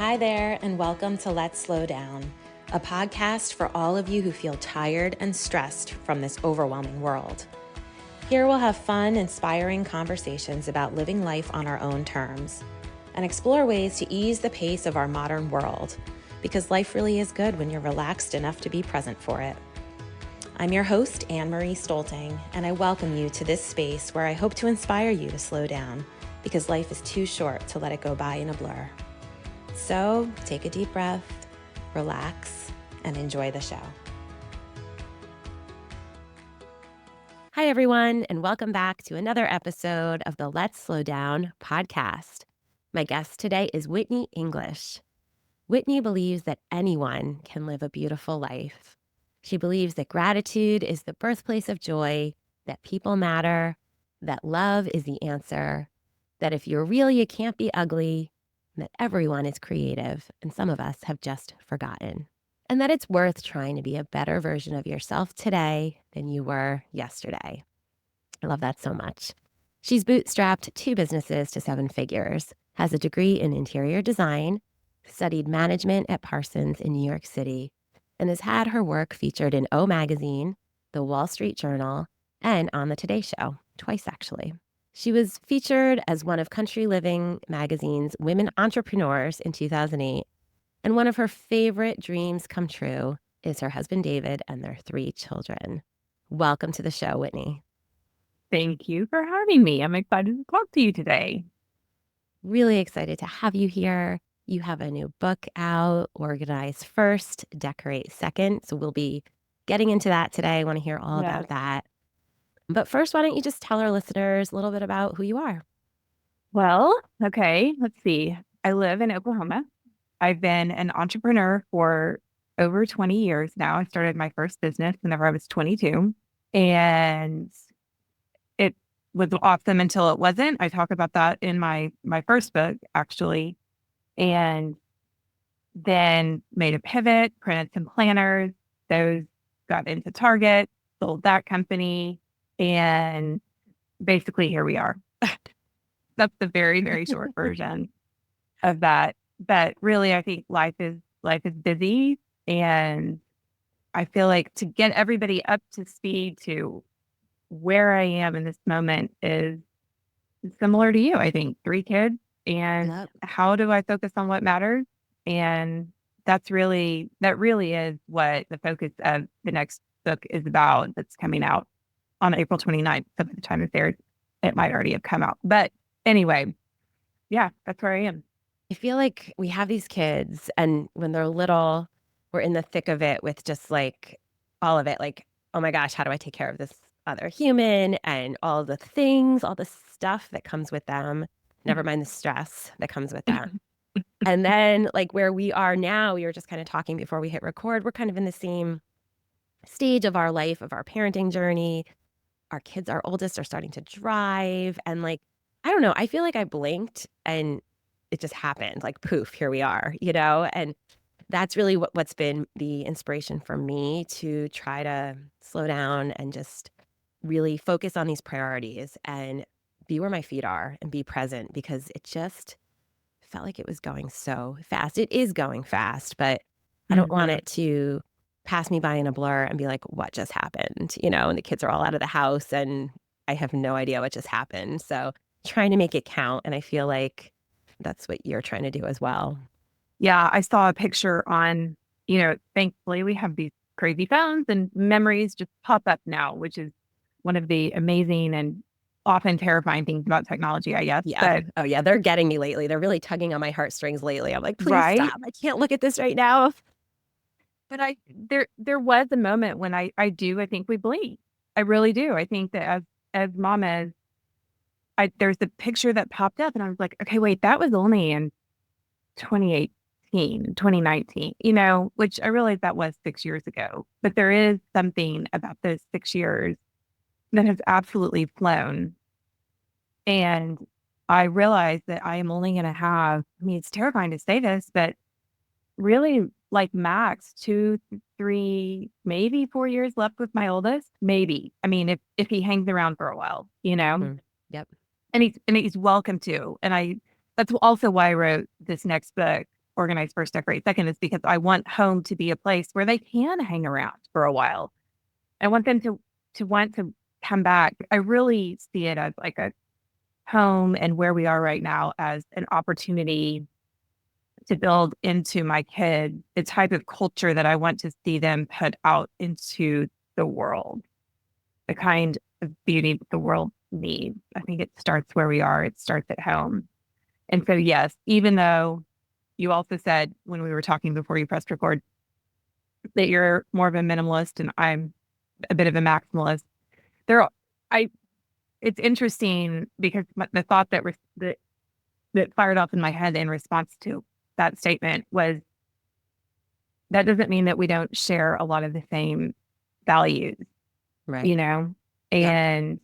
Hi there, and welcome to Let's Slow Down, a podcast for all of you who feel tired and stressed from this overwhelming world. Here we'll have fun, inspiring conversations about living life on our own terms and explore ways to ease the pace of our modern world, because life really is good when you're relaxed enough to be present for it. I'm your host, Anne-Marie Stolting, and I welcome you to this space where I hope to inspire you to slow down, because life is too short to let it go by in a blur. So take a deep breath, relax, and enjoy the show. Hi, everyone, and welcome back to another episode of the Let's Slow Down podcast. My guest today is Whitney English. Whitney believes that anyone can live a beautiful life. She believes that gratitude is the birthplace of joy, that people matter, that love is the answer, that if you're real, you can't be ugly, that everyone is creative, and some of us have just forgotten. And that it's worth trying to be a better version of yourself today than you were yesterday. I love that so much. She's bootstrapped 2 businesses to 7 figures, has a degree in interior design, studied management at Parsons in New York City, and has had her work featured in O Magazine, The Wall Street Journal, and on The Today Show, twice actually. She was featured as one of Country Living magazine's women entrepreneurs in 2008, and one of her favorite dreams come true is her husband David and their 3 children. Welcome to the show, Whitney. Thank you for having me. I'm excited to talk to you today. Really excited to have you here. You have a new book out, Organize First, Decorate Second. So we'll be getting into that today. I want to hear all about that. But first, why don't you just tell our listeners a little bit about who you are? Well, okay, let's see. I live in Oklahoma. I've been an entrepreneur for over 20 years now. I started my first business whenever I was 22, and it was awesome until it wasn't. I talk about that in my first book, actually, and then made a pivot, printed some planners. Those got into Target, sold that company, and basically here we are. That's the very, very short version of that. But really, I think life is busy, and I feel like to get everybody up to speed to where I am in this moment is similar to you. I think 3 kids, and how do I focus on what matters? And that really is what the focus of the next book is about. That's coming out on April 29th. So by the time it's aired, it might already have come out. But anyway, yeah, that's where I am. I feel like we have these kids, and when they're little, we're in the thick of it with just like all of it. Like, oh my gosh, how do I take care of this other human and all the things, all the stuff that comes with them? Never mind the stress that comes with that. And then, like, where we are now, we were just kind of talking before we hit record. We're kind of in the same stage of our life, of our parenting journey. Our kids, our oldest, are starting to drive. And, like, I don't know, I feel like I blinked and it just happened. Like, poof, here we are, you know? And that's really what's been the inspiration for me to try to slow down and just really focus on these priorities and be where my feet are and be present, because it just felt like it was going so fast. It is going fast, but I don't want it to pass me by in a blur and be like, what just happened? You know, and the kids are all out of the house and I have no idea what just happened. So trying to make it count. And I feel like that's what you're trying to do as well. Yeah, I saw a picture on, thankfully we have these crazy phones and memories just pop up now, which is one of the amazing and often terrifying things about technology, I guess. Yeah. But, Oh, yeah. They're getting me lately. They're really tugging on my heartstrings lately. I'm like, please right. stop. I can't look at this right now. But there was a moment when I think we blink. I really do. I think that as mamas, there's a picture that popped up and I was like, okay, wait, that was only in 2018, 2019, which I realized that was 6 years ago. But there is something about those 6 years that has absolutely flown. And I realized that I am only going to have, I mean, it's terrifying to say this, but really like max 2, 3, maybe 4 years left with my oldest. Maybe. I mean, if he hangs around for a while, Yep. And he's welcome to. And that's also why I wrote this next book, organize first, decorate second is because I want home to be a place where they can hang around for a while. I want them to want to come back. I really see it as like a home and where we are right now as an opportunity to build into my kids the type of culture that I want to see them put out into the world, the kind of beauty that the world needs. I think it starts where we are, it starts at home. And so, yes, even though you also said when we were talking before you pressed record that you're more of a minimalist and I'm a bit of a maximalist, there, I, it's interesting because the thought that fired off in my head in response to that statement was that doesn't mean that we don't share a lot of the same values, Right. you know? Yep.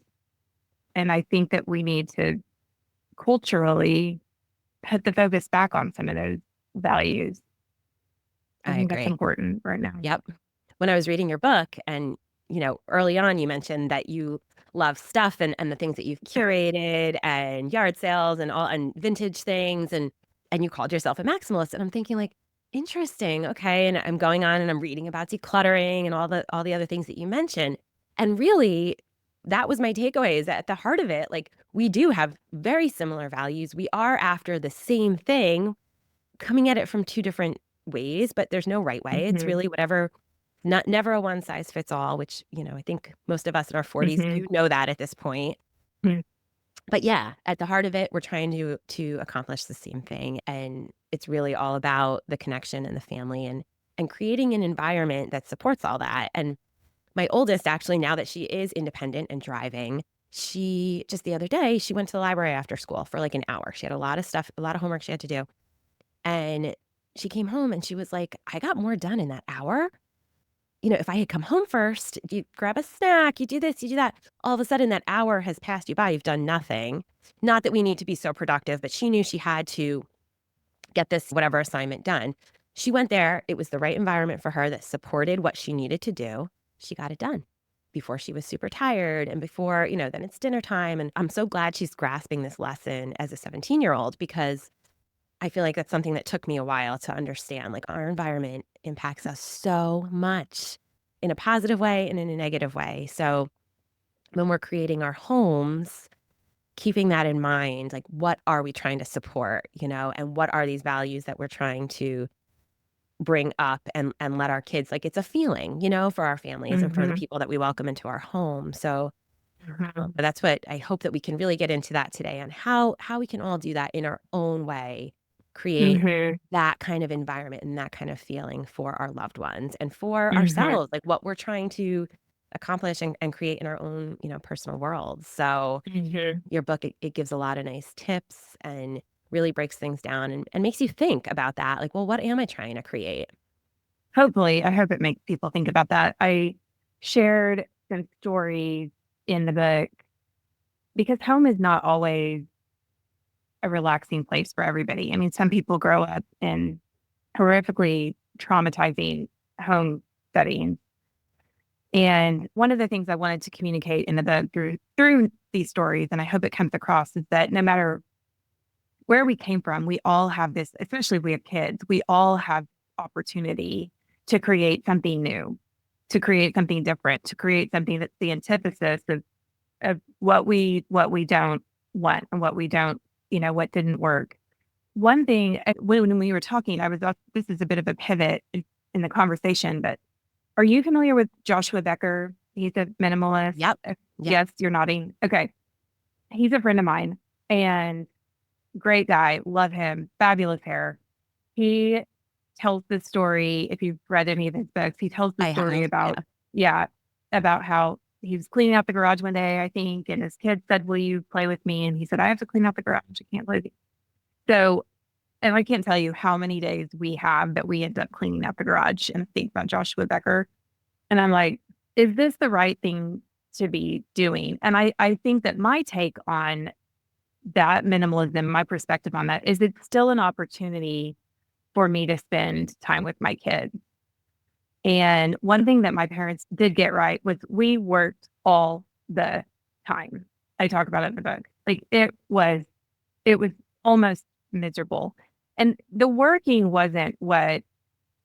And I think that we need to culturally put the focus back on some of those values. I I think that's agree. important right now. Yep. When I was reading your book and, early on you mentioned that you love stuff and the things that you've curated and yard sales and all and vintage things and you called yourself a maximalist and I'm thinking like, interesting. Okay. And I'm going on and I'm reading about decluttering and all the other things that you mentioned. And really that was my takeaway is that at the heart of it, like we do have very similar values. We are after the same thing, coming at it from two different ways, but there's no right way. It's Hmm. really whatever, not never a one size fits all, which, I think most of us in our 40s Hmm. do know that at this point. But yeah, at the heart of it, we're trying to accomplish the same thing. And it's really all about the connection and the family and creating an environment that supports all that. And my oldest, actually, now that she is independent and driving, she just the other day, she went to the library after school for like an hour. She had a lot of stuff, a lot of homework she had to do. And she came home and she was like, I got more done in that hour. If I had come home first, you grab a snack, you do this, you do that. All of a sudden, that hour has passed you by. You've done nothing. Not that we need to be so productive, but she knew she had to get this whatever assignment done. She went there. It was the right environment for her that supported what she needed to do. She got it done before she was super tired and before, then it's dinner time. And I'm so glad she's grasping this lesson as a 17-year-old because I feel like that's something that took me a while to understand. Like our environment impacts us so much in a positive way and in a negative way. So when we're creating our homes, keeping that in mind, like what are we trying to support, and what are these values that we're trying to bring up and let our kids like it's a feeling, for our families and for the Hmm. people that we welcome into our home. So Hmm. but that's what I hope that we can really get into that today on how we can all do that in our own way, create Hmm. that kind of environment and that kind of feeling for our loved ones and for Hmm. ourselves, like what we're trying to accomplish and create in our own, personal worlds. So Hmm. your book, it gives a lot of nice tips and really breaks things down and makes you think about that. Like, well, what am I trying to create? Hopefully, I hope it makes people think about that. I shared some stories in the book because home is not always a relaxing place for everybody. I mean, some people grow up in horrifically traumatizing home settings. And one of the things I wanted to communicate in the book through these stories, and I hope it comes across, is that no matter where we came from, we all have this, especially if we have kids, we all have opportunity to create something new, to create something different, to create something that's the antithesis of what we don't want and what we don't, what didn't work. One thing when we were talking, this is a bit of a pivot in the conversation, but are you familiar with Joshua Becker? He's a minimalist. Yep. Yep. Yes, you're nodding. Okay. He's a friend of mine and great guy. Love him. Fabulous hair. He tells the story. If you've read any of his books, he tells the I story have. about, Yeah. yeah, about how he was cleaning out the garage one day, I think, and his kid said, "Will you play with me?" And he said, "I have to clean out the garage. I can't play with you." So, and I can't tell you how many days we have that we end up cleaning out the garage and think about Joshua Becker. And I'm like, is this the right thing to be doing? And I think that my take on that minimalism, my perspective on that is it's still an opportunity for me to spend time with my kids. And one thing that my parents did get right was we worked all the time. I talk about it in the book. Like it was almost miserable. And the working wasn't what,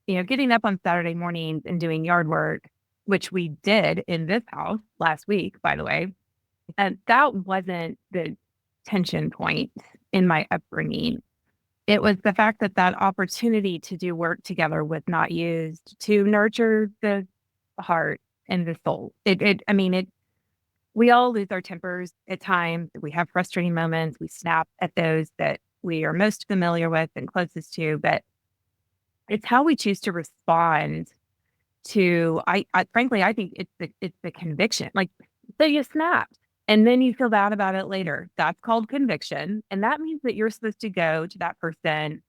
getting up on Saturday mornings and doing yard work, which we did in this house last week, by the way. And that wasn't the tension point in my upbringing. It was the fact that that opportunity to do work together was not used to nurture the heart and the soul. I mean, we all lose our tempers at times. We have frustrating moments. We snap at those that we are most familiar with and closest to, but it's how we choose to respond to, I frankly, I think it's the conviction. Like, so you snapped and then you feel bad about it later. That's called conviction. And that means that you're supposed to go to that person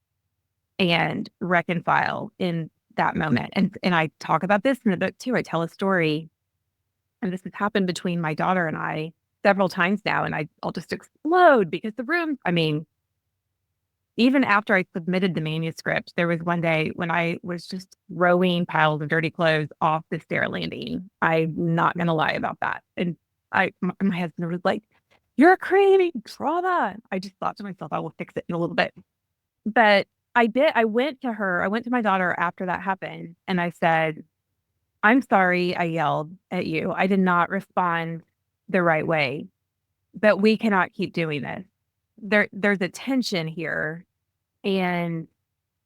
and reconcile in that moment. And I talk about this in the book too. I tell a story, and this has happened between my daughter and I several times now, and I'll just explode because the room, I mean, even after I submitted the manuscript, there was one day when I was just throwing piles of dirty clothes off the stair landing. I'm not going to lie about that. And my husband was like, "You're creating trauma." I just thought to myself, I will fix it in a little bit. But I did. I went to my daughter after that happened, and I said, "I'm sorry I yelled at you. I did not respond the right way, but we cannot keep doing this. There's a tension here, and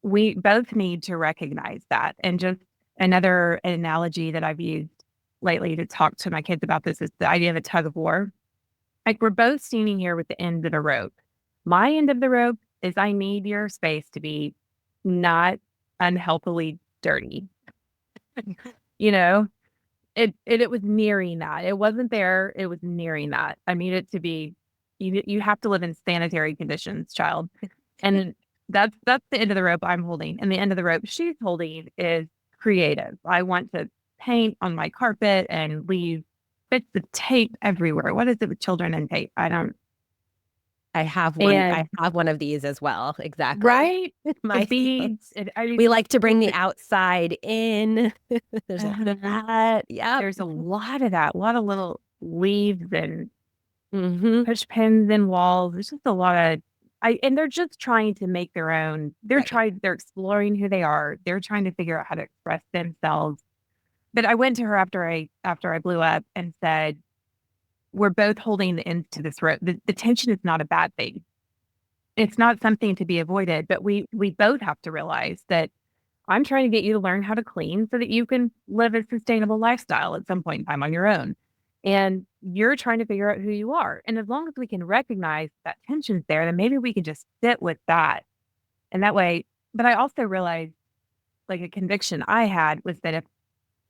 we both need to recognize that." And just another analogy that I've used lately to talk to my kids about this is the idea of a tug of war. Like, we're both standing here with the end of the rope. My end of the rope is I need your space to be not unhealthily dirty. You know, it was nearing that. It wasn't there. It was nearing that. I need it to be. You have to live in sanitary conditions, child, and that's the end of the rope I'm holding, and the end of the rope she's holding is creative. I want to paint on my carpet and leave bits of tape everywhere. What is it with children and tape? I don't. I have one. I And have one of these as well. Exactly. right, My beads. house. I mean, We like to bring the outside in. There's a lot of that. Yep. there's a lot of that. A lot of little leaves and Mm-hmm. push pins in walls. There's just a lot of and they're just trying to make their own. Right. They're exploring who they are. They're trying to figure out how to express themselves. But I went to her after I blew up and said, "We're both holding the ends to this rope. The tension is not a bad thing. It's not something to be avoided, but we both have to realize that I'm trying to get you to learn how to clean so that you can live a sustainable lifestyle at some point in time on your own. And you're trying to figure out who you are. And as long as we can recognize that tension's there, then maybe we can just sit with that." And that way, but I also realized, like, a conviction I had was that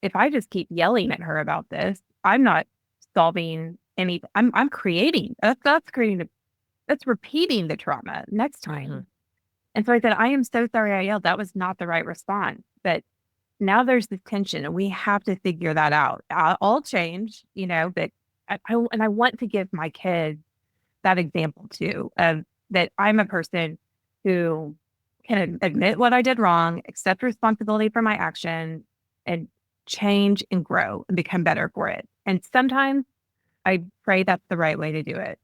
if I just keep yelling at her about this, I'm not solving any. I'm creating. That's creating. That's repeating the trauma next Mm-hmm. time. And so I said, "I am so sorry I yelled. That was not the right response. But now there's this tension and we have to figure that out. I'll change, but and I want to give my kids that example too, of that I'm a person who can admit what I did wrong, accept responsibility for my actions, and change and grow and become better for it. And sometimes I pray that's the right way to do it,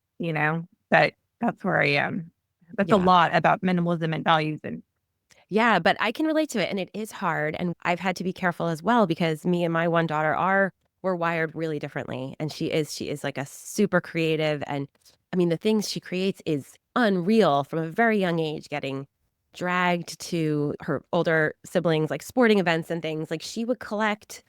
but that's where I am. That's a Yeah. lot about minimalism and values. And Yeah, but I can relate to it and it is hard. And I've had to be careful as well because me and my one daughter we're wired really differently. And she is like a super creative. And I mean, the things she creates is unreal from a very young age, getting dragged to her older siblings, like sporting events and things. Like she would collect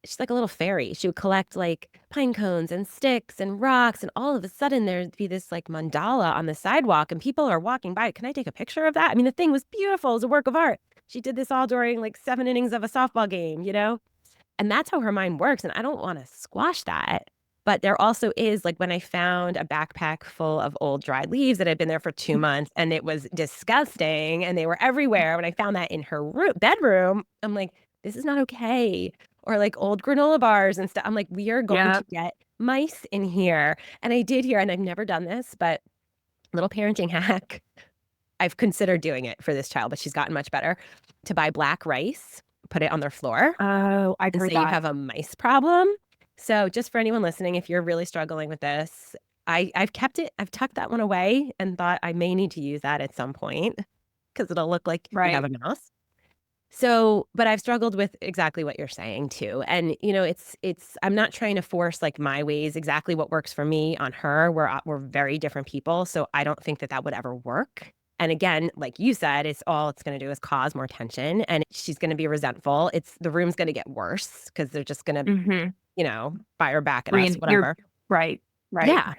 she's like a little fairy. She would collect like pine cones and sticks and rocks, and all of a sudden there'd be this like mandala on the sidewalk, and people are walking by. Can I take a picture of that? I mean, the thing was beautiful. It was a work of art. She did this all during like 7 innings of a softball game. And that's how her mind works. And I don't want to squash that. But there also is like when I found a backpack full of old dried leaves that had been there for 2 months and it was disgusting and they were everywhere. When I found that in her bedroom, I'm like, this is not okay. Or like old granola bars and stuff. I'm like, we are going yeah, to get mice in here. And I did here, and I've never done this, but little parenting hack. I've considered doing it for this child, but she's gotten much better to buy black rice, put it on their floor, oh, I've and heard say you that. have a mice problem. So just for anyone listening, if you're really struggling with this, I've kept it, I've tucked that one away and thought I may need to use that at some point. because it'll look like you have Right. a mouse. So, but I've struggled with exactly what you're saying too. And I'm not trying to force like my ways exactly what works for me on her. We're very different people, so I don't think that that would ever work. And again, like you said, it's going to do is cause more tension and she's going to be resentful. It's the room's going to get worse because they're just going to, Mm-hmm. fire back at us, You're whatever. right. Right. Yeah.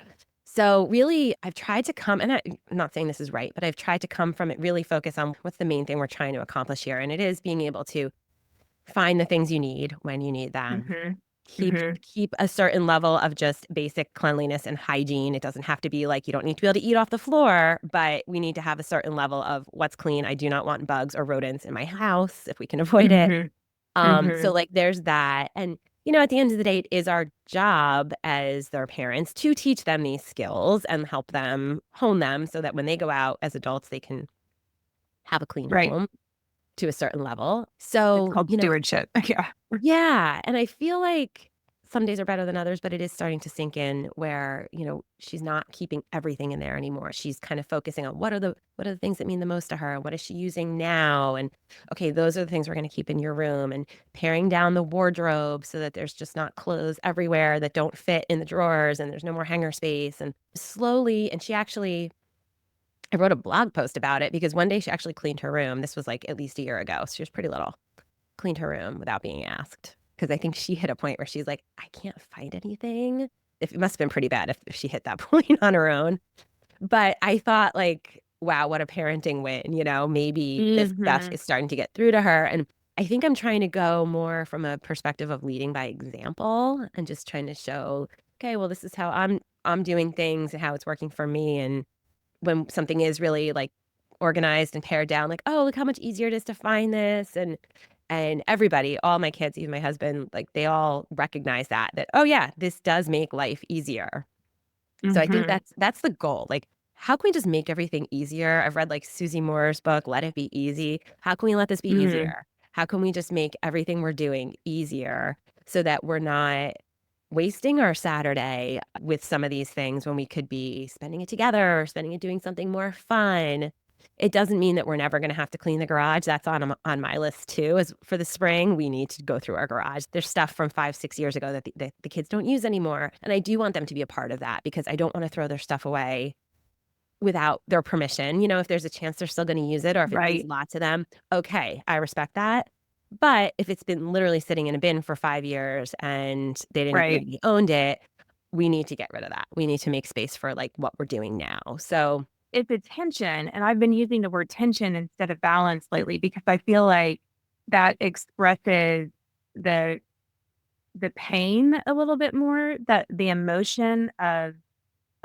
So really, I've tried to come, and I'm not saying this is right, but I've tried to come from it, really focus on what's the main thing we're trying to accomplish here. And it is being able to find the things you need when you need them. Mm-hmm. Keep Mm-hmm. keep a certain level of just basic cleanliness and hygiene. It doesn't have to be like you don't need to be able to eat off the floor, but we need to have a certain level of what's clean. I do not want bugs or rodents in my house if we can avoid it. Mm-hmm. So Mm-hmm. like there's that. And at the end of the day, it is our job as their parents to teach them these skills and help them hone them so that when they go out as adults, they can have a clean Right. home to a certain level. It's So, called stewardship. Yeah. yeah. And I feel like some days are better than others, but it is starting to sink in where, she's not keeping everything in there anymore. She's kind of focusing on what are the things that mean the most to her? What is she using now? And okay, those are the things we're going to keep in your room and paring down the wardrobe so that there's just not clothes everywhere that don't fit in the drawers and there's no more hanger space. And slowly, and I wrote a blog post about it because one day she actually cleaned her room. This was like at least a year ago. So she was pretty little. Cleaned her room without being asked. Because I think she hit a point where she's like, I can't find anything. If it must have been pretty bad if she hit that point on her own. But I thought like, wow, what a parenting win. Maybe this stuff Mm-hmm. is starting to get through to her. And I think I'm trying to go more from a perspective of leading by example and just trying to show, okay, well, this is how I'm doing things and how it's working for me. And when something is really like organized and pared down, like, oh, look how much easier it is to find this. And everybody, all my kids, even my husband, like they all recognize that, oh yeah, this does make life easier. So I think Mm-hmm. that's the goal. Like, how can we just make everything easier? I've read like Susie Moore's book, Let It Be Easy. How can we let this be Mm-hmm. easier? How can we just make everything we're doing easier so that we're not wasting our Saturday with some of these things when we could be spending it together or spending it doing something more fun? It doesn't mean that we're never going to have to clean the garage. That's on my list too. As for the spring, we need to go through our garage. There's stuff from 5, 6 years ago that the kids don't use anymore, and I do want them to be a part of that because I don't want to throw their stuff away without their permission. If there's a chance they're still going to use it, or if it means a Right. lot to them, okay, I respect that. But if it's been literally sitting in a bin for 5 years and Right. nobody owned it, we need to get rid of that. We need to make space for like what we're doing now. So It's a tension. And I've been using the word tension instead of balance lately because I feel like that expresses the the pain a little bit more, that the emotion of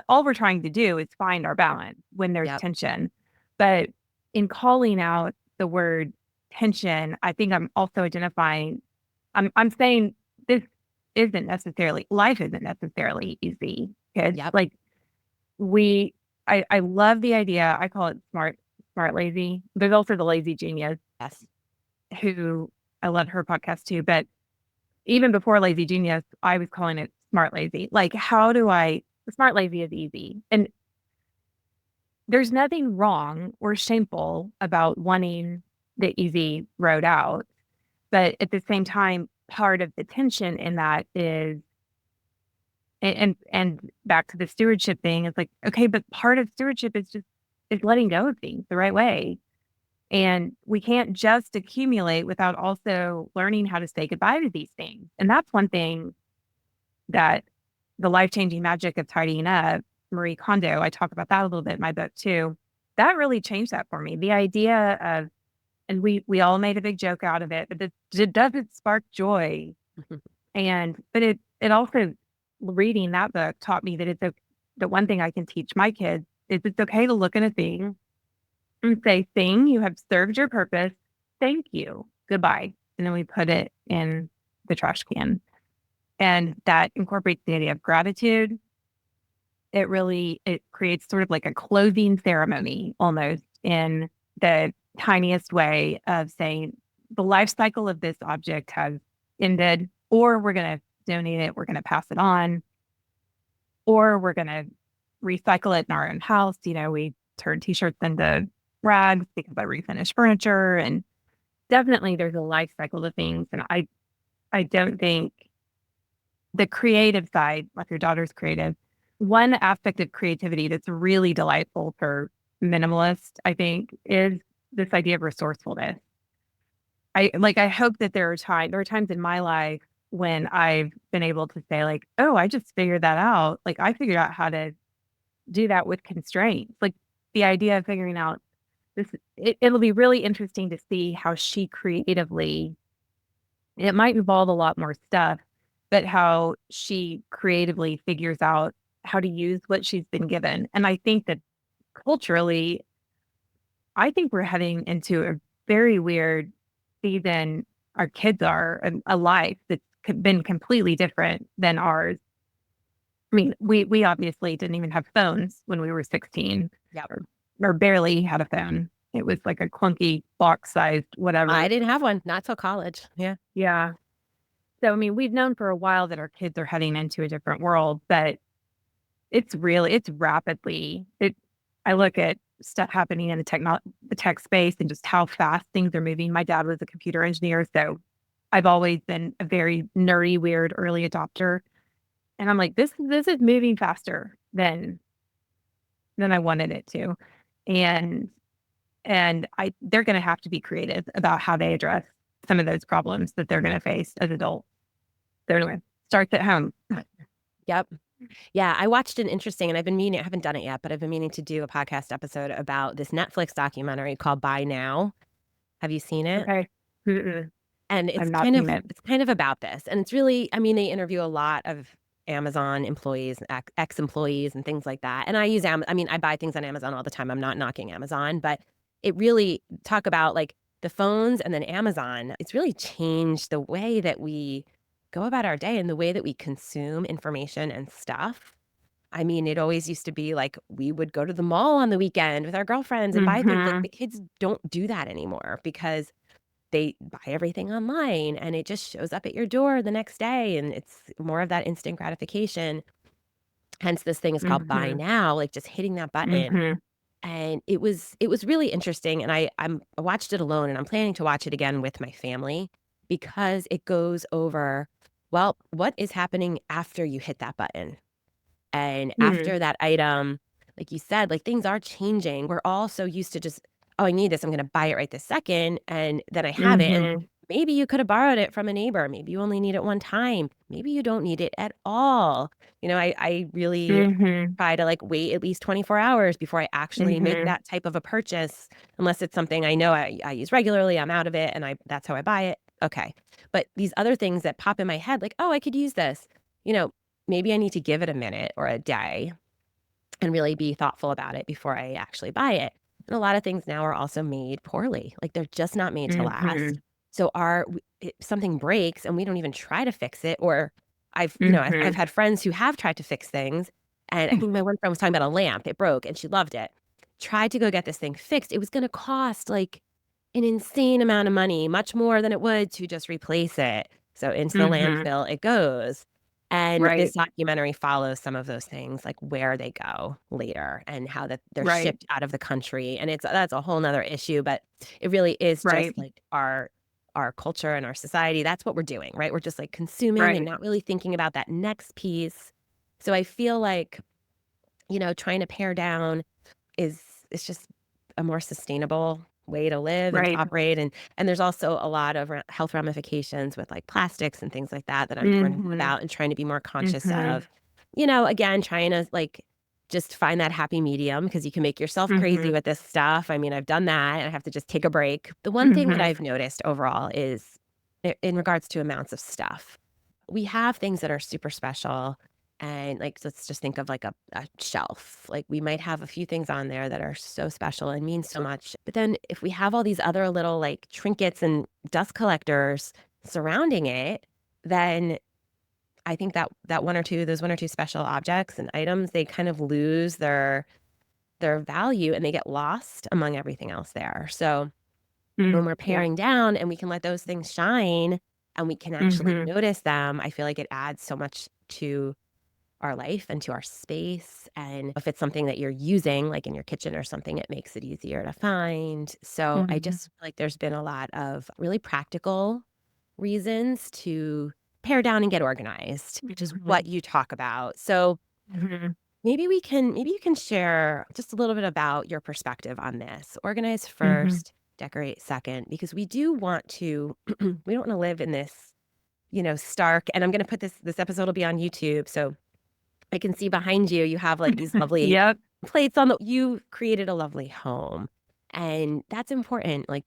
all we're trying to do is find our balance when there's yep, tension. But in calling out the word tension, I think I'm also identifying, I'm saying this isn't necessarily, life isn't necessarily easy, kids. yep, Like we, I love the idea. I call it smart lazy. There's also the lazy genius yes, who I love her podcast too. But even before lazy genius, I was calling it smart lazy. Like, smart lazy is easy. And there's nothing wrong or shameful about wanting the easy road out. But at the same time, part of the tension in that is, and back to the stewardship thing, it's like, okay, but part of stewardship is letting go of things the right way. And we can't just accumulate without also learning how to say goodbye to these things. And that's one thing that the life-changing magic of tidying up, Marie Kondo, I talk about that a little bit in my book too. That really changed that for me. The idea of, and we all made a big joke out of it, but it doesn't spark joy. But it also, reading that book taught me that the one thing I can teach my kids is it's okay to look at a thing and say, thing, you have served your purpose. Thank you. Goodbye. And then we put it in the trash can. And that incorporates the idea of gratitude. It creates sort of like a closing ceremony almost in the tiniest way of saying the life cycle of this object has ended, or we're going to donate it, we're going to pass it on, or we're going to recycle it in our own house. We turn t-shirts into rags because I refinish furniture. And definitely there's a life cycle to things. And I don't think the creative side, like your daughter's creative, one aspect of creativity that's really delightful for minimalists, I think, is this idea of resourcefulness. I hope that there are times in my life when I've been able to say, like, oh, I just figured that out. Like I figured out how to do that with constraints. Like the idea of figuring out this, it'll be really interesting to see how she creatively, it might involve a lot more stuff, but how she creatively figures out how to use what she's been given. And I think that culturally, I think we're heading into a very weird season. Our kids are a life that's been completely different than ours. I mean, we obviously didn't even have phones when we were 16 Yep. or barely had a phone. It was like a clunky box sized I whatever. didn't have one, not till college. Yeah. Yeah. So, I mean, we've known for a while that our kids are heading into a different world, but it's rapidly, I look at stuff happening in the tech space and just how fast things are moving. My dad was a computer engineer, so I've always been a very nerdy, weird early adopter. And I'm like, this is moving faster than I wanted it to. And they're going to have to be creative about how they address some of those problems that they're going to face as adults. So anyway, starts at home. Yep. Yeah, I watched an interesting, and I haven't done it yet, but I've been meaning to do a podcast episode about this Netflix documentary called Buy Now. Have you seen it? Okay. Mm-mm. And I've not seen it. it's kind of about this. And it's really, I mean, they interview a lot of Amazon employees, ex-employees and things like that. And I use I mean, I buy things on Amazon all the time. I'm not knocking Amazon, but it really talk about like the phones and then Amazon. It's really changed the way that we go about our day and the way that we consume information and stuff. I mean, it always used to be like we would go to the mall on the weekend with our girlfriends and buy things. Like Mm-hmm. the kids don't do that anymore because they buy everything online and it just shows up at your door the next day, and it's more of that instant gratification. Hence, this thing is called Buy Mm-hmm. Now, like just hitting that button. Mm-hmm. And it was really interesting. And I watched it alone, and I'm planning to watch it again with my family because it goes over, well, what is happening after you hit that button? And Mm-hmm. after that item, like you said, like things are changing. We're all so used to just, oh, I need this. I'm going to buy it right this second. And then I have it. And Mm-hmm. maybe you could have borrowed it from a neighbor. Maybe you only need it one time. Maybe you don't need it at all. I really Mm-hmm. try to like wait at least 24 hours before I actually make Mm-hmm. that type of a purchase, unless it's something I know I use regularly. I'm out of it and that's how I buy it. Okay. But these other things that pop in my head, like, oh, I could use this, you know, maybe I need to give it a minute or a day and really be thoughtful about it before I actually buy it. And a lot of things now are also made poorly. Like they're just not made to Mm-hmm. last. So if something breaks and we don't even try to fix it, or I've Mm-hmm. had friends who have tried to fix things. And I think my one friend was talking about a lamp. It broke and she loved it. Tried to go get this thing fixed. It was going to cost like an insane amount of money, much more than it would to just replace it. So into the Mm-hmm. landfill it goes. And this Right. documentary follows some of those things, like where they go later and how that they're Right. shipped out of the country. And that's a whole nother issue, but it really is Right. just like our culture and our society. That's what we're doing, right? We're just like consuming and Right. not really thinking about that next piece. So I feel like, trying to pare down is it's just a more sustainable way to live and to Right. operate, and there's also a lot of health ramifications with, like, plastics and things like that I'm learning Mm-hmm. about and trying to be more conscious Mm-hmm. of. Again, trying to, like, just find that happy medium because you can make yourself crazy Mm-hmm. with this stuff. I mean, I've done that, and I have to just take a break. The one thing that Mm-hmm. I've noticed overall is in regards to amounts of stuff. We have things that are super special, and, like, let's just think of, like, a shelf. Like, we might have a few things on there that are so special and mean so much, but then if we have all these other little, like, trinkets and dust collectors surrounding it, then I think that those 1 or 2 special objects and items, they kind of lose their value, and they get lost among everything else there. So when we're Yeah. paring down and we can let those things shine and we can actually Mm-hmm. notice them, I feel like it adds so much to our life and to our space. And if it's something that you're using, like in your kitchen or something, it makes it easier to find. So I Mhm. just feel like there's been a lot of really practical reasons to pare down and get organized, which is what Mhm. you talk about. So Mhm. maybe you can share just a little bit about your perspective on this. Organize Mhm. first, decorate second, because we do want to we don't want to live in this, stark, and I'm going to put this episode will be on YouTube, so I can see behind you, you have like these lovely Yep. plates you created a lovely home. And that's important. Like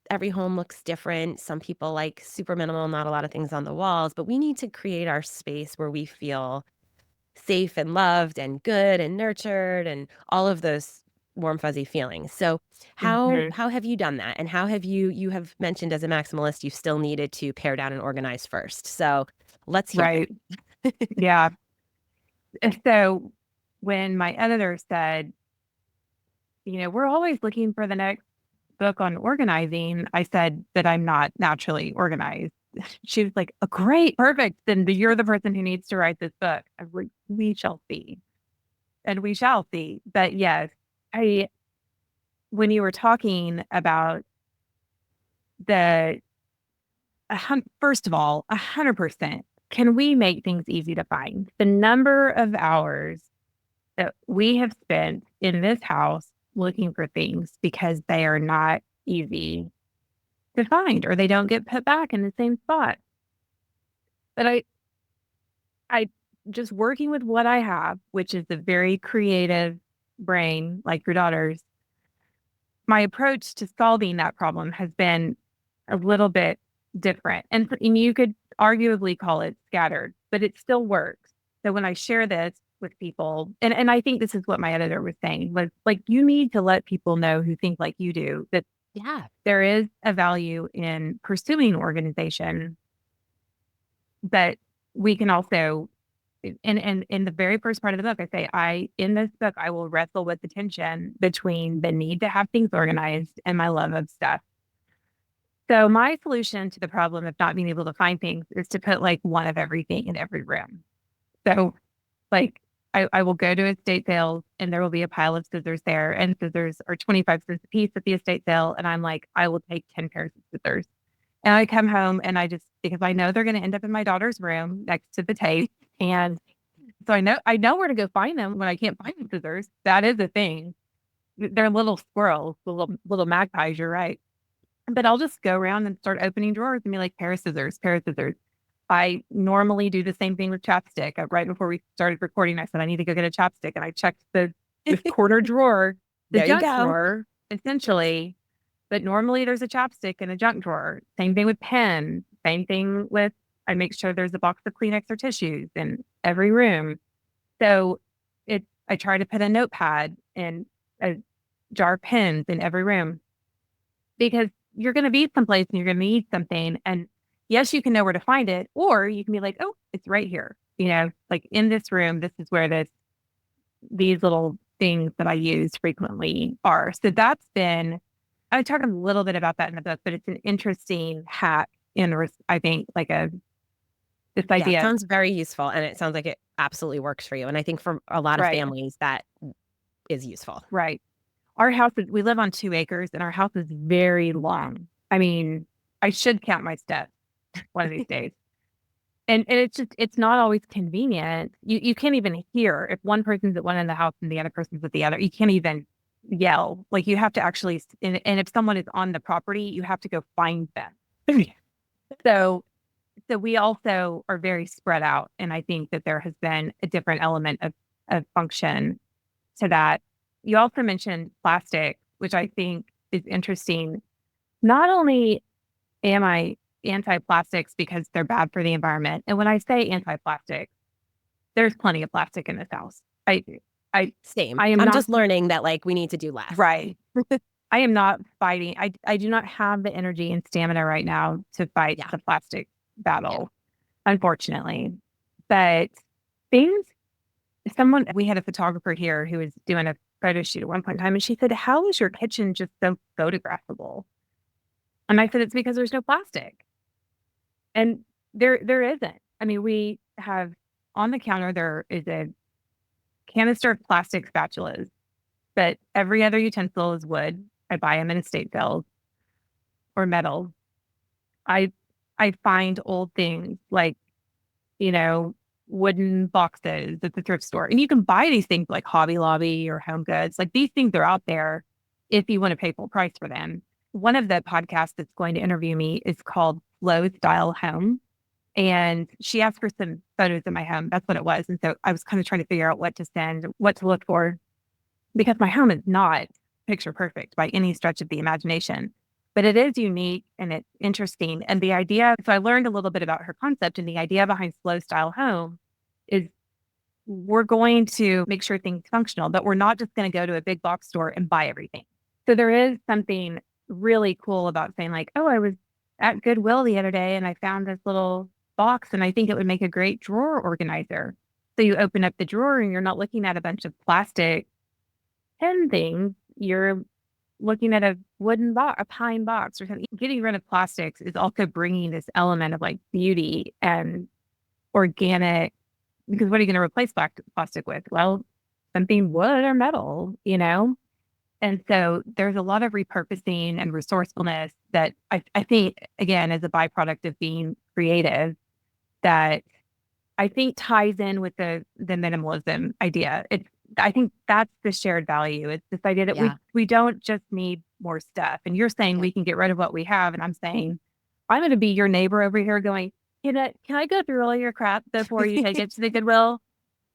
every home looks different. Some people like super minimal, not a lot of things on the walls, but we need to create our space where we feel safe and loved and good and nurtured and all of those warm fuzzy feelings. So Mhm. how have you done that? And how have you have mentioned as a maximalist you still needed to pare down and organize first. So let's hear Right. it. Yeah. And so when my editor said, we're always looking for the next book on organizing, I said that I'm not naturally organized. She was like, oh, great, perfect. Then you're the person who needs to write this book. I was like, we shall see. And we shall see. But yes, I, when you were talking about the, first of all, 100%, can we make things easy to find? The number of hours that we have spent in this house looking for things because they are not easy to find or they don't get put back in the same spot. But I just working with what I have, which is a very creative brain like your daughter's, my approach to solving that problem has been a little bit different. And you could arguably call it scattered, but it still works. So when I share this with people, and I think this is what my editor was saying, was like, you need to let people know who think like you do that Yeah. there is a value in pursuing organization, but we can also and in the very first part of the book, I say, in this book, I will wrestle with the tension between the need to have things organized and my love of stuff. So my solution to the problem of not being able to find things is to put like one of everything in every room. So like I will go to estate sales and there will be a pile of scissors there and scissors are 25 cents a piece at the estate sale. And I'm like, I will take 10 pairs of scissors. And I come home and because I know they're going to end up in my daughter's room next to the tape. And so I know where to go find them when I can't find the scissors. That is a thing. They're little squirrels, little magpies, you're right. But I'll just go around and start opening drawers and be like, pair of scissors, pair of scissors. I normally do the same thing with chapstick. Right before we started recording, I said I need to go get a chapstick, and I checked the corner drawer, the There you junk go. drawer, essentially. But normally there's a chapstick in a junk drawer. Same thing with pens. Same thing with I make sure there's a box of Kleenex or tissues in every room. So I try to put a notepad and a jar of pens in every room because you're going to be someplace and you're going to need something. And yes, you can know where to find it, or you can be like, oh, it's right here. Like in this room, this is where these little things that I use frequently are. So I talk a little bit about that in the book, but it's an interesting hack I think like this Yeah, it idea. sounds very useful, and it sounds like it absolutely works for you, and I think for a lot of Right. families, that is useful. Right. We live on 2 acres and our house is very long. I mean, I should count my steps one of these days. And it's not always convenient. You can't even hear if one person's at one end of the house and the other person's at the other. You can't even yell. Like you have to actually, and if someone is on the property, you have to go find them. So, so we also are very spread out. And I think that there has been a different element of function to that. You also mentioned plastic, which I think is interesting. Not only am I anti-plastics because they're bad for the environment, and when I say anti-plastic, there's plenty of plastic in this house. I, I, Same. I am I'm not just learning that, like, we need to do less. right. I am not fighting. I do not have the energy and stamina right now to fight Yeah, the plastic yeah. battle, unfortunately. But things we had a photographer here who was doing a photo shoot at one point in time, and she said, how is your kitchen just so photographable? And I said, it's because there's no plastic. And there isn't. I mean, we have on the counter, there is a canister of plastic spatulas, but every other utensil is wood. I buy them in estate sales or metal. I I find old things like, you know, wooden boxes at the thrift store. And you can buy these things like Hobby Lobby or Home Goods. Like these things are out there if you want to pay full price for them. One of the podcasts that's going to interview me is called Soulful Home. And she asked for some photos of my home. That's what it was. And so I was kind of trying to figure out what to send, what to look for, because my home is not picture perfect by any stretch of the imagination, but it is unique and it's interesting. And the idea, so I learned a little bit about her concept, and the idea behind slow style home is we're going to make sure things functional, but we're not just going to go to a big box store and buy everything. So there is something really cool about saying like, oh, I was at Goodwill the other day and I found this little box and I think it would make a great drawer organizer. So you open up the drawer and you're not looking at a bunch of plastic pen things. You're looking at a wooden box, a pine box or something. Getting rid of plastics is also bringing this element of like beauty and organic, because what are you going to replace plastic with? Well, something wood or metal, you know? And so there's a lot of repurposing and resourcefulness that I think, again, as a byproduct of being creative, that I think ties in with the minimalism idea. I think that's the shared value. It's this idea that Yeah. we don't just need more stuff. And you're saying Yeah. we can get rid of what we have, and I'm saying I'm going to be your neighbor over here going, can I go through all your crap before you take it to the Goodwill?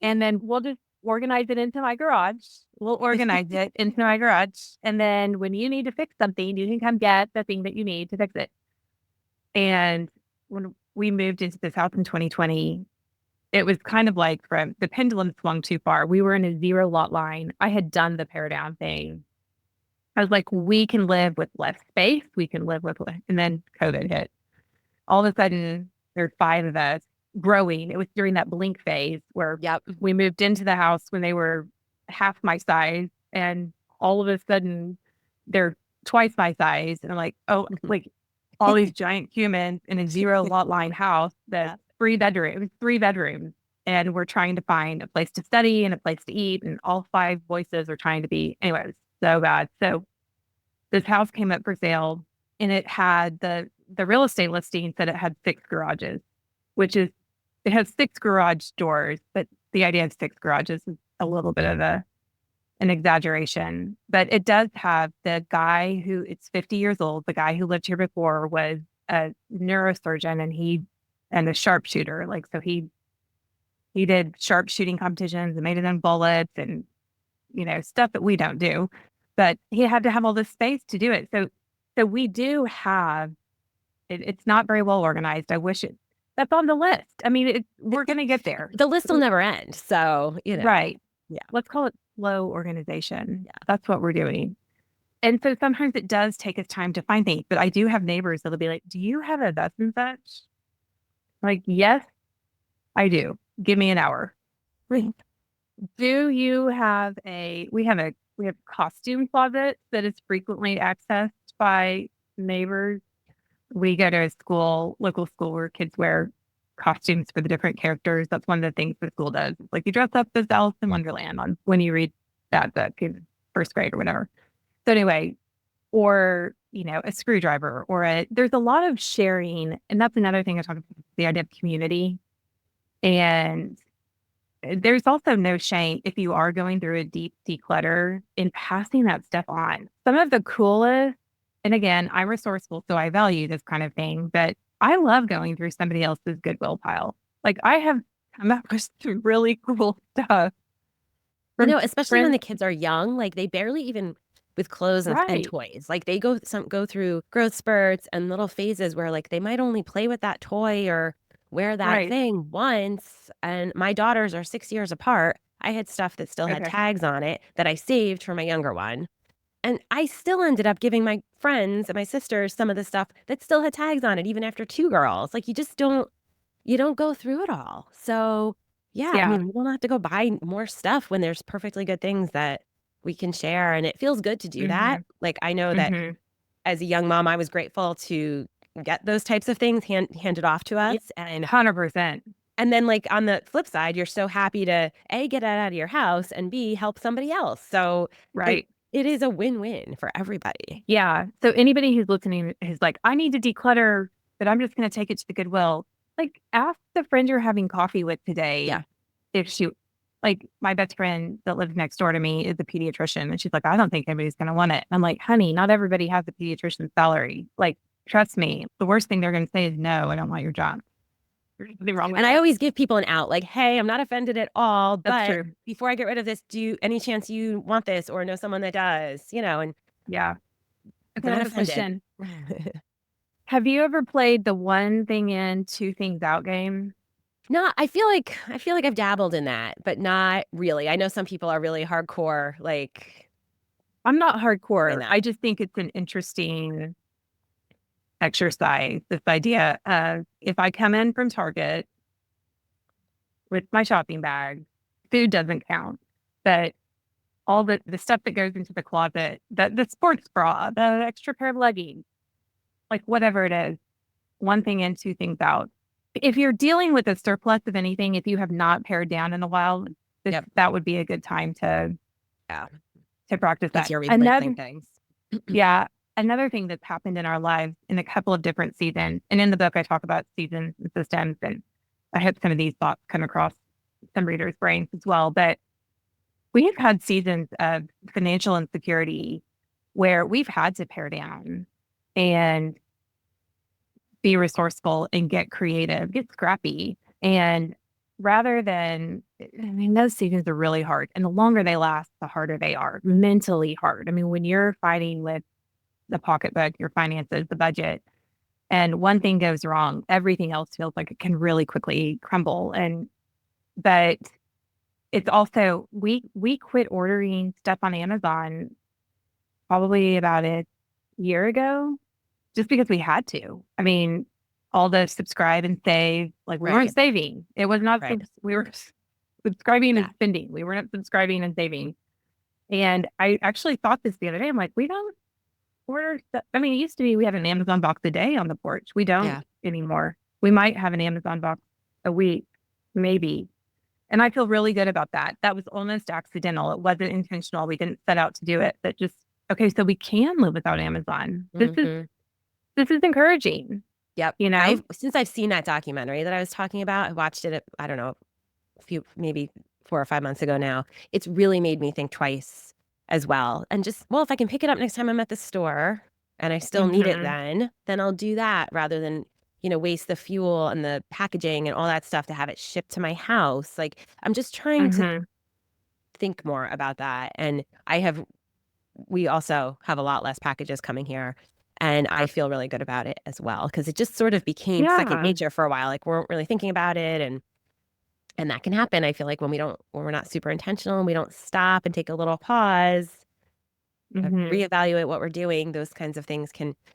And then we'll just organize it into my garage. We'll organize it into my garage. And then when you need to fix something, you can come get the thing that you need to fix it. And when we moved into this house in 2020, it was kind of like from the pendulum swung too far. We were in a zero lot line. I had done the pare down thing. I was like, we can live with less space. We can live with, and then COVID hit. All of a sudden, there's 5 of us growing. It was during that blink phase where Yep. we moved into the house when they were half my size. And all of a sudden, they're twice my size. And I'm like, oh, like all these giant humans in a zero lot line house that's 3 bedrooms. It was 3 bedrooms. And we're trying to find a place to study and a place to eat. And all 5 voices are trying to be, anyway, it was so bad. So this house came up for sale and it had the real estate listing said it had 6 garages, which is, it has 6 garage doors, but the idea of 6 garages is a little bit of an exaggeration. But it does have the guy who, it's 50 years old, the guy who lived here before was a neurosurgeon and a sharpshooter. Like, so he did sharpshooting competitions and made it in bullets and, stuff that we don't do. But he had to have all this space to do it. So we do have it's not very well organized. I wish that's on the list. I mean, we're going to get there. The list will never end. So, Right. Yeah. Let's call it slow organization. Yeah. That's what we're doing. And so sometimes it does take us time to find things, but I do have neighbors that'll be like, do you have a thus and such? Like, yes, I do. Give me an hour. Do you have we have costume closet that is frequently accessed by neighbors. We go to a local school where kids wear costumes for the different characters. That's one of the things the school does. Like you dress up as Alice in Wonderland when you read that book in first grade or whatever. So anyway, or, a screwdriver there's a lot of sharing. And that's another thing I talk about, the idea of community. And there's also no shame if you are going through a deep declutter in passing that stuff on. Some of the coolest, and again, I'm resourceful, so I value this kind of thing, but I love going through somebody else's Goodwill pile. Like I have come up with some really cool stuff. Especially when the kids are young, like they barely even with clothes and Right. toys. Like they go through growth spurts and little phases where like they might only play with that toy or wear that Right. thing once. And my daughters are 6 years apart. I had stuff that still had Okay. tags on it that I saved for my younger one. And I still ended up giving my friends and my sisters some of the stuff that still had tags on it, even after 2 girls. Like you just don't go through it all. So yeah, I mean, we don't have to go buy more stuff when there's perfectly good things that we can share. And it feels good to do that. Like I know that as a young mom, I was grateful to get those types of things handed off to us. And 100%. And then like on the flip side, you're so happy to A, get it out of your house and B, help somebody else. So it Right. it is a win-win for everybody. Yeah. So anybody who's listening who's like, I need to declutter, but I'm just going to take it to the Goodwill. Like, ask the friend you're having coffee with Yeah. today if she, like, my best friend that lives next door to me is a pediatrician. And she's like, I don't think anybody's going to want it. I'm like, honey, not everybody has a pediatrician's salary. Like, trust me, the worst thing they're going to say is, no, I don't want your job. There's nothing wrong with And I that. always give people an out, like, hey, I'm not offended at all, That's but true. before I get rid of this, do you any chance you want this or know someone that does? And Yeah. Okay, I not have a offended. question. Have you ever played the one thing in, two things out game? No, I feel like I've dabbled in that, but not really. I know some people are really hardcore, like I'm not doing hardcore. that. I just think it's an interesting exercise. This idea of if I come in from Target with my shopping bag, food doesn't count, but all the stuff that goes into the closet, the sports bra, the extra pair of leggings, like whatever it is, one thing in, two things out. If you're dealing with a surplus of anything, if you have not pared down in a while, Yep. that would be a good time Yeah. to practice As that. you're replacing Another things. Yeah. Another thing that's happened in our lives in a couple of different seasons, and in the book, I talk about seasons and systems, and I hope some of these thoughts come across some readers' brains as well. But we have had seasons of financial insecurity where we've had to pare down and be resourceful and get creative, get scrappy. And rather than, I mean, those seasons are really hard. And the longer they last, the harder they are, mentally hard. I mean, when you're fighting with the pocketbook, your finances, the budget, and one thing goes wrong, everything else feels like it can really quickly crumble. But it's also we quit ordering stuff on Amazon probably about a year ago, just because we had to. I mean, all the subscribe and save, like we weren't Right. saving. It was not Right. we were subscribing and Yeah. spending. We weren't subscribing and saving. And I actually thought this the other day. I'm like, we don't order stuff. I mean, it used to be we had an Amazon box a day on the porch. We don't Yeah. anymore. We might have an Amazon box a week, maybe. And I feel really good about that. That was almost accidental. It wasn't intentional. We didn't set out to do it. But just okay, so we can live without Amazon. Hmm. This is encouraging, Yep. you know? Since I've seen that documentary that I was talking about, I watched it, I don't know, a few, maybe 4 or 5 months ago now. It's really made me think twice as well. And just, well, if I can pick it up next time I'm at the store and I still need it Hmm. then I'll do that rather than, waste the fuel and the packaging and all that stuff to have it shipped to my house. Like, I'm just trying to Hmm. think more about that. And we also have a lot less packages coming here. And I feel really good about it as well because it just sort of became second Yeah. nature for a while. Like, we weren't really thinking about it. And that can happen. I feel like when we're not super intentional and we don't stop and take a little pause, Hmm. reevaluate what we're doing, those kinds of things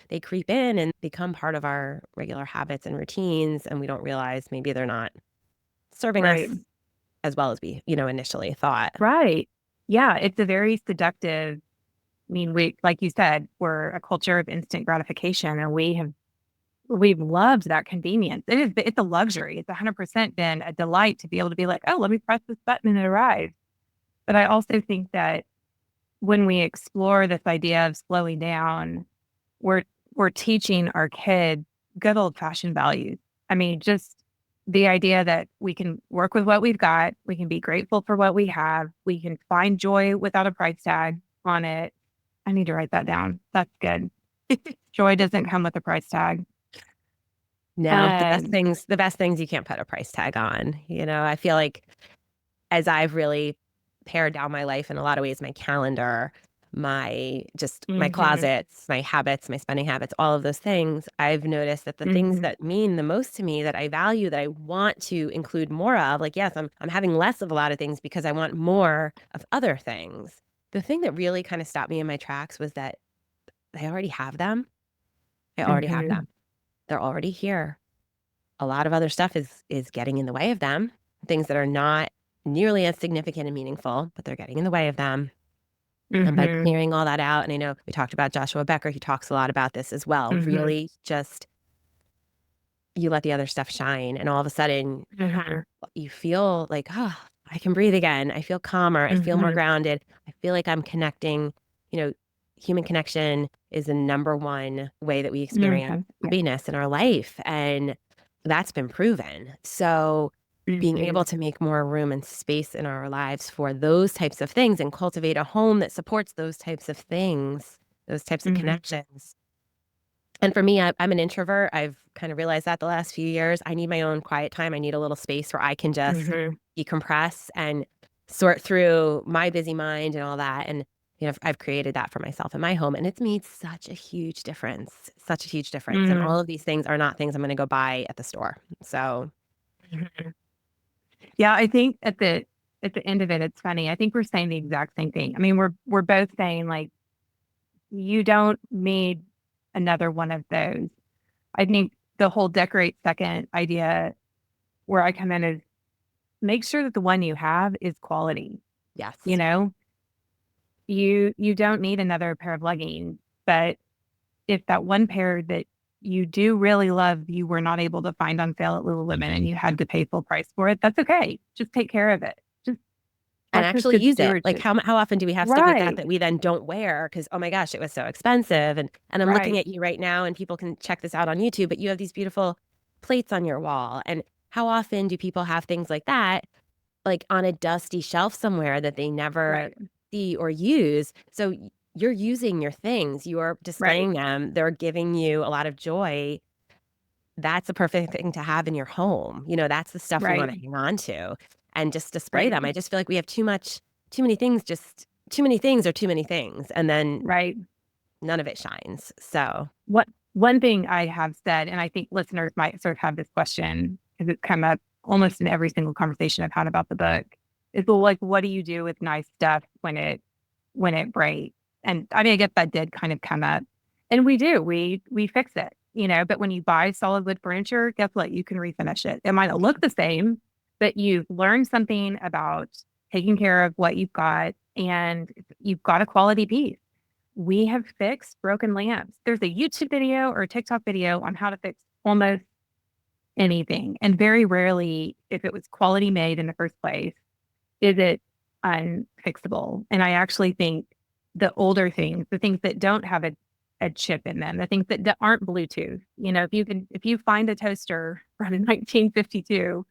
they creep in and become part of our regular habits and routines. And we don't realize maybe they're not serving Right. us as well as we, initially thought. Right. Yeah. It's a very seductive. I mean, like you said, we're a culture of instant gratification and we've loved that convenience. It's a luxury. It's 100% been a delight to be able to be like, oh, let me press this button and it arrives. But I also think that when we explore this idea of slowing down, we're we're teaching our kids good old fashioned values. I mean, just the idea that we can work with what we've got, we can be grateful for what we have, we can find joy without a price tag on it. I need to write that down. That's good. Joy doesn't come with a price tag. No, Um, the best things you can't put a price tag on. I feel like as I've really pared down my life in a lot of ways, my calendar, my mhm, closets, my habits, my spending habits, all of those things, I've noticed that the things mhm, that mean the most to me that I value, that I want to include more of, like, yes, I'm having less of a lot of things because I want more of other things. The thing that really kind of stopped me in my tracks was that I already have them. I already have mhm. them. They're already here. A lot of other stuff is getting in the way of them, things that are not nearly as significant and meaningful, but they're getting in the way of them. And by Mhm, clearing all that out, and I know we talked about Joshua Becker, he talks a lot about this as well, mhm. really just you let the other stuff shine, and all of a sudden Mhm. you feel like, "Oh, I can breathe again. I feel calmer. I feel more Mhm. grounded. I feel like I'm connecting." You know, human connection is the number one way that we experience Mhm. Yeah. happiness in our life, and that's been proven. So, being able Mhm. to make more room and space in our lives for those types of things and cultivate a home that supports those types of things, those types of Mhm. connections. And for me, I'm an introvert. I've kind of realized that the last few years. I need my own quiet time. I need a little space where I can just Mhm. decompress and sort through my busy mind and all that. And, I've created that for myself in my home, and it's made such a huge difference, such a huge difference. And Mhm. all of these things are not things I'm going to go buy at the store. So, Mhm. Yeah, I think at the end of it, it's funny. I think we're saying the exact same thing. I mean, we're both saying like you don't need another one of those. I think the whole decorate second idea where I come in is make sure that the one you have is quality. You yes. know, you don't need another pair of leggings, but if that one pair that you do really love, you were not able to find on sale at Lululemon and you had to pay full price for it, that's okay. Just take care of it. Just And practice actually good use it. Like, stewardship. how often do we have stuff like that Right. that we then don't wear because, "Oh my gosh, it was so expensive," and I'm looking Right. at you right now, and people can check this out on YouTube, but you have these beautiful plates on your wall, and how often do people have things like that, like, on a dusty shelf somewhere that they never Right. see or use? So, you're using your things, you're Right. displaying them, they're giving you a lot of joy. That's a perfect thing to have in your home. That's the stuff we Right. wanna hang on to and just display Right. them. I just feel like we have too many things, just too many things are too many things, and then Right. none of it shines. So, What one thing I have said, and I think listeners might sort of have this question because it's come up almost in every single conversation I've had about the book, is well, like, what do you do with nice stuff when it breaks? And I mean, I guess that did kind of come up. And we do. We fix it, but when you buy solid wood furniture, guess what? You can refinish it. It might not look the same, but you've learned something about taking care of what you've got and you've got a quality piece. We have fixed broken lamps. There's a YouTube video or a TikTok video on how to fix almost anything. And very rarely, if it was quality made in the first place, is it unfixable. And I actually think the older things, the things that don't have a chip in them, the things that aren't Bluetooth, if you find a toaster from 1952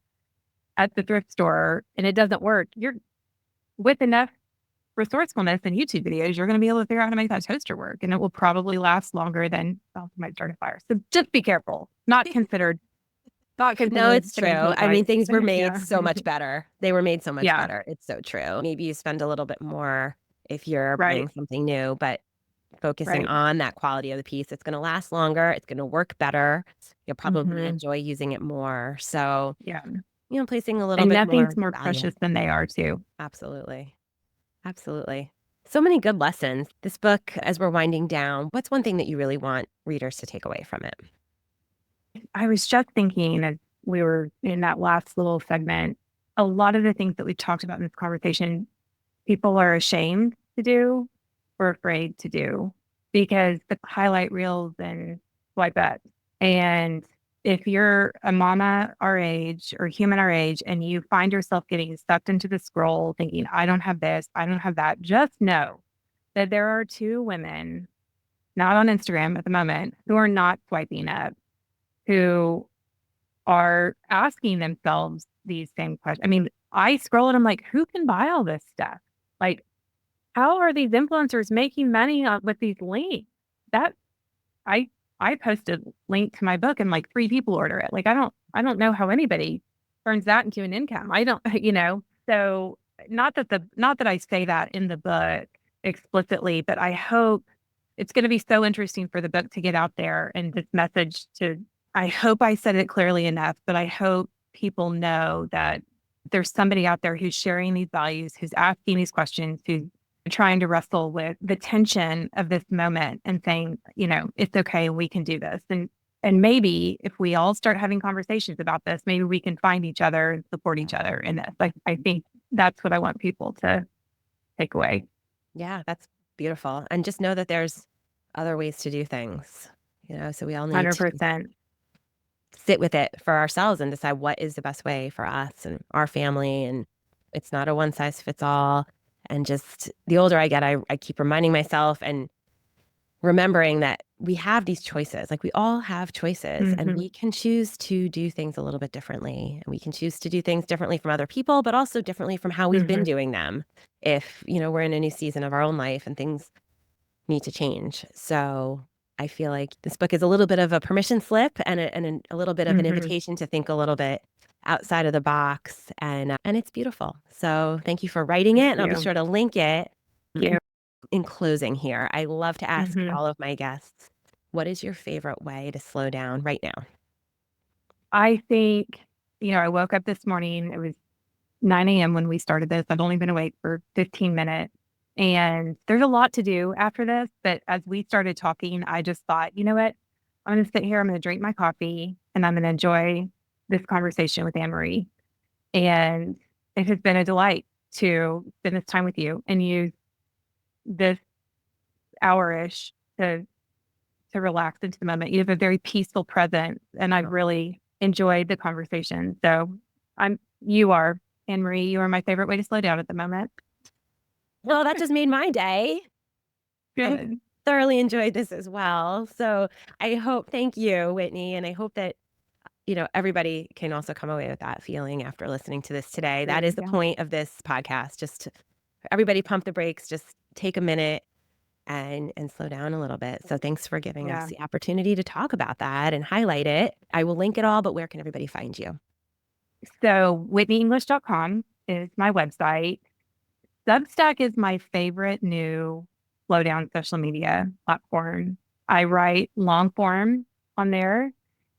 at the thrift store and it doesn't work, you're with enough resourcefulness and YouTube videos, you're going to be able to figure out how to make that toaster work. And it will probably last longer than, well, you might start a fire. So just be careful. Not no, considered it's true. financial I mean, advice. things were made Yeah. so much better. They were made so much Yeah. better. It's so true. Maybe you spend a little bit more if you're Right. buying something new, but focusing Right. on that quality of the piece, it's gonna last longer, it's gonna work better, you'll probably Hmm. enjoy using it more. So, Yeah. placing a little And bit nothing's more more value. precious than they are too. Absolutely. Absolutely. So many good lessons. This book, as we're winding down, what's one thing that you really want readers to take away from it? I was just thinking as we were in that last little segment, a lot of the things that we talked about in this conversation, people are ashamed to do or afraid to do because the highlight reels and swipe up. And if you're a mama our age or human our age and you find yourself getting sucked into the scroll thinking, I don't have this, I don't have that, just know that there are two women, not on Instagram at the moment, who are not swiping up, who are asking themselves these same questions. I mean, I scroll and I'm like, who can buy all this stuff? Like, how are these influencers making money with these links? That I I posted link to my book and like three people order it. Like I don't know how anybody turns that into an income. I don't, So not that I say that in the book explicitly, but I hope it's going to be so interesting for the book to get out there and this message to I hope I said it clearly enough, but I hope people know that there's somebody out there who's sharing these values, who's asking these questions, who's trying to wrestle with the tension of this moment and saying, it's okay, we can do this. And maybe if we all start having conversations about this, maybe we can find each other and support each other in this. I think that's what I want people to take away. Yeah, that's beautiful. And just know that there's other ways to do things, so we all need to 100%. sit with it for ourselves and decide what is the best way for us and our family. And it's not a one size fits all. And just the older I get, I keep reminding myself and remembering that we have these choices. Like we all have choices and Hmm. we can choose to do things a little bit differently. And we can choose to do things differently from other people, but also differently from how we've been Hmm. doing them. If, we're in a new season of our own life and things need to change. So I feel like this book is a little bit of a permission slip and a little bit of an Hmm. invitation to think a little bit outside of the box. And it's beautiful. So thank you for writing it. Thank And I'll be you. sure to link it Thank you. in closing here. I love to ask Hmm. all of my guests, what is your favorite way to slow down right now? I think, I woke up this morning. It was 9 a.m. when we started this. I've only been awake for 15 minutes. And there's a lot to do after this. But as we started talking, I just thought, you know what? I'm going to sit here, I'm going to drink my coffee, and I'm going to enjoy this conversation with Anne Marie. And it has been a delight to spend this time with you and use this hour-ish to relax into the moment. You have a very peaceful presence, and I've really enjoyed the conversation. So you are, Anne Marie, you are my favorite way to slow down at the moment. Well, that just made my day. I Good. thoroughly enjoyed this as well. So thank you, Whitney. And I hope that, everybody can also come away with that feeling after listening to this today. That is the Yeah. point of this podcast. Just to, everybody pump the brakes, just take a minute and slow down a little bit. So thanks for giving us Yeah. the opportunity to talk about that and highlight it. I will link it all, but where can everybody find you? So whitneyenglish.com is my website. Substack is my favorite new slow down social media platform. I write long form on there,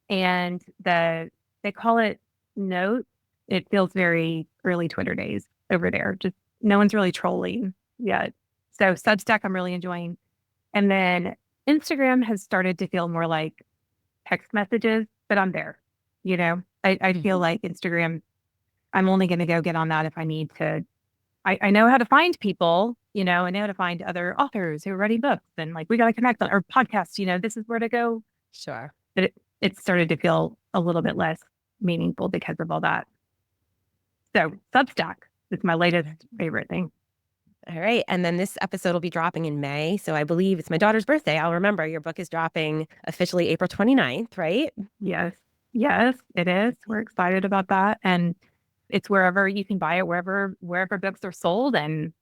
and they call it notes. It feels very early Twitter days over there. Just no one's really trolling yet. So Substack I'm really enjoying. And then Instagram has started to feel more like text messages, but I'm there. I feel Mhm. like Instagram, I'm only going to go get on that if I need to. I know how to find people, I know how to find other authors who are writing books and like, we got to connect on or podcasts, this is where to go. Sure. But it started to feel a little bit less meaningful because of all that. So Substack is my latest favorite thing. All right. And then this episode will be dropping in May. So I believe it's my daughter's birthday. I'll remember your book is dropping officially April 29th, right? Yes. Yes, it is. We're excited about that. And it's wherever you can buy it, wherever books are sold, and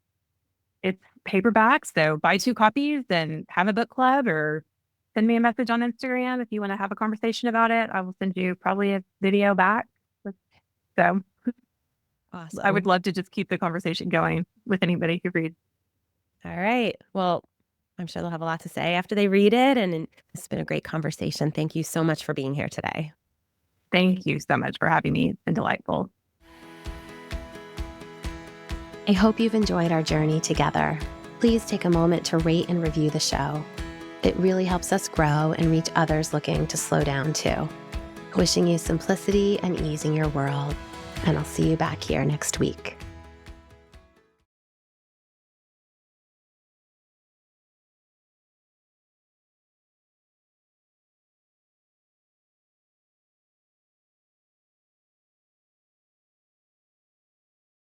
it's paperback. So buy 2 copies and have a book club, or send me a message on Instagram if you want to have a conversation about it. I will send you probably a video back. So I would Awesome. love to just keep the conversation going with anybody who reads. All right. Well, I'm sure they'll have a lot to say after they read it. And it's been a great conversation. Thank you so much for being here today. Thank you so much for having me. It's been delightful. I hope you've enjoyed our journey together. Please take a moment to rate and review the show. It really helps us grow and reach others looking to slow down too. Wishing you simplicity and ease in your world, and I'll see you back here next week.